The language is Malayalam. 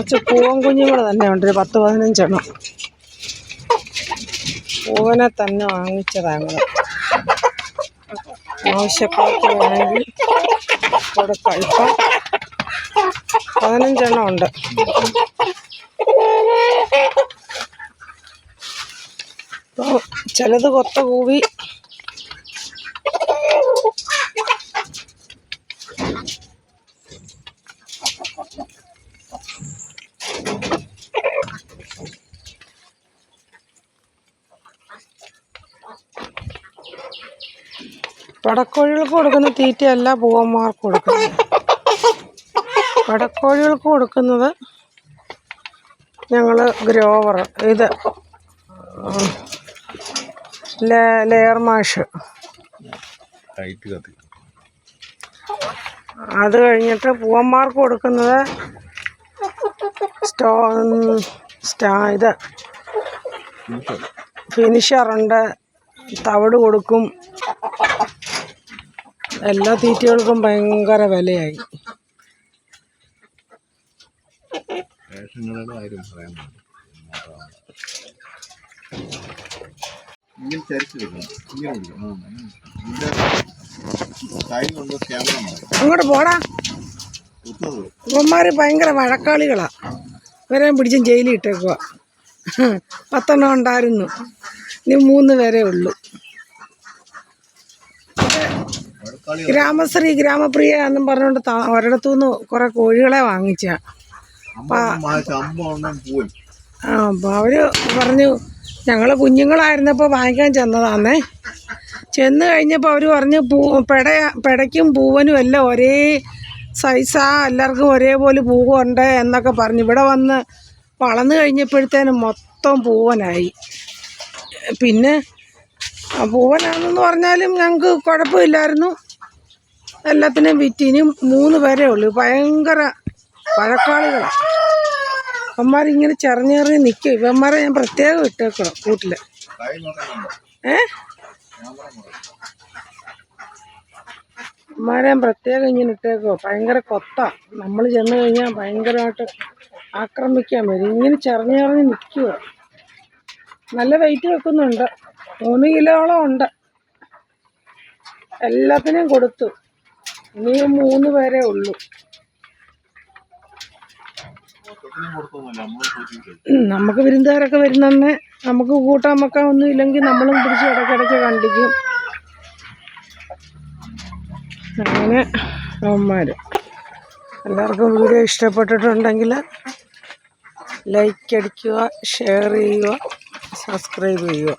കുറച്ച് പൂവൻ കുഞ്ഞുങ്ങൾ തന്നെ ഉണ്ട്, ഒരു 10-15 എണ്ണം. പൂവനെ തന്നെ വാങ്ങിച്ചതാണ്. ആവശ്യക്കാർക്ക് വേണമെങ്കിൽ കൊടുക്കാം. ഇപ്പം 15 എണ്ണം ഉണ്ട്. അപ്പോൾ ചിലത് കൊത്ത കൂവി, പടക്കോഴികൾക്ക് കൊടുക്കുന്ന തീറ്റയല്ല പൂവന്മാർക്ക് കൊടുക്കുന്നത്. പടക്കോഴികൾക്ക് കൊടുക്കുന്നത് ഞങ്ങൾ ഗ്രോവർ, ഇത് ലെയർ മാഷ്, അത് കഴിഞ്ഞിട്ട് പൂവന്മാർക്ക് കൊടുക്കുന്നത് ഇത് ഫിനിഷറുണ്ട്, തവിട് കൊടുക്കും. എല്ലാ തീറ്റകൾക്കും ഭയങ്കര വിലയായി. അങ്ങോട്ട് പോടാ. ഇവന്മാർ ഭയങ്കര വഴക്കാളികളാ. ഇവരെയും പിടിച്ചും ജയിലിൽ ഇട്ടേക്കുക. 10 എണ്ണം ഉണ്ടായിരുന്നു, ഇനി 3 പേരേ ഉള്ളൂ. ഗ്രാമശ്രീ ഗ്രാമപ്രിയ എന്നും പറഞ്ഞുകൊണ്ട് ഒരിടത്തുനിന്ന് കുറെ കോഴികളെ വാങ്ങിച്ച. അപ്പോൾ അവർ പറഞ്ഞു ഞങ്ങൾ കുഞ്ഞുങ്ങളായിരുന്നപ്പോൾ വാങ്ങിക്കാൻ ചെന്നതാന്നേ. ചെന്ന് കഴിഞ്ഞപ്പോൾ അവർ പറഞ്ഞു പെടയ്ക്കും പൂവനും എല്ലാം ഒരേ സൈസാ, എല്ലാവർക്കും ഒരേപോലെ പൂവുണ്ട് എന്നൊക്കെ പറഞ്ഞു. ഇവിടെ വന്ന് വളർന്നു കഴിഞ്ഞപ്പോഴത്തേനും മൊത്തം പൂവനായി. പിന്നെ പൂവനാണെന്ന് പറഞ്ഞാലും ഞങ്ങൾക്ക് കുഴപ്പമില്ലായിരുന്നു, എല്ലാത്തിനും വിറ്റ്. ഇനി 3 പേരേ ഉള്ളൂ. ഭയങ്കര വഴക്കാളികളാണ് ഇവന്മാരിങ്ങനെ ചെറിഞ്ഞേറി നിൽക്കും. ഇവന്മാരെ ഞാൻ പ്രത്യേകം ഇട്ടേക്കണം കൂട്ടിൽ. ഇവന്മാരെ ഞാൻ പ്രത്യേകം ഇങ്ങനെ ഇട്ടേക്കോ. ഭയങ്കര കൊത്താ. നമ്മൾ ചെന്ന് കഴിഞ്ഞാൽ ഭയങ്കരമായിട്ട് ആക്രമിക്കാൻ വരും. ഇങ്ങനെ ചെറിഞ്ഞേറിഞ്ഞ് നിൽക്കുക. നല്ല വെയിറ്റ് വെക്കുന്നുണ്ട്, 3 കിലോളം ഉണ്ട്. എല്ലാത്തിനും കൊടുത്തു. ഇനിയും 3 പേരേ ഉള്ളൂ. നമുക്ക് വിരുന്നുകാരൊക്കെ വരുന്നന്നെ നമുക്ക് കൂട്ടാൻ വെക്കാൻ ഒന്നും ഇല്ലെങ്കിൽ നമ്മളും പിടിച്ച് ഇടയ്ക്കിടയ്ക്ക് കണ്ടിക്കും. അങ്ങനെ അവന്മാർ. എല്ലാവർക്കും വീഡിയോ ഇഷ്ടപ്പെട്ടിട്ടുണ്ടെങ്കിൽ ലൈക്ക് അടിക്കുക, ഷെയർ ചെയ്യുക, സബ്സ്ക്രൈബ് ചെയ്യുക.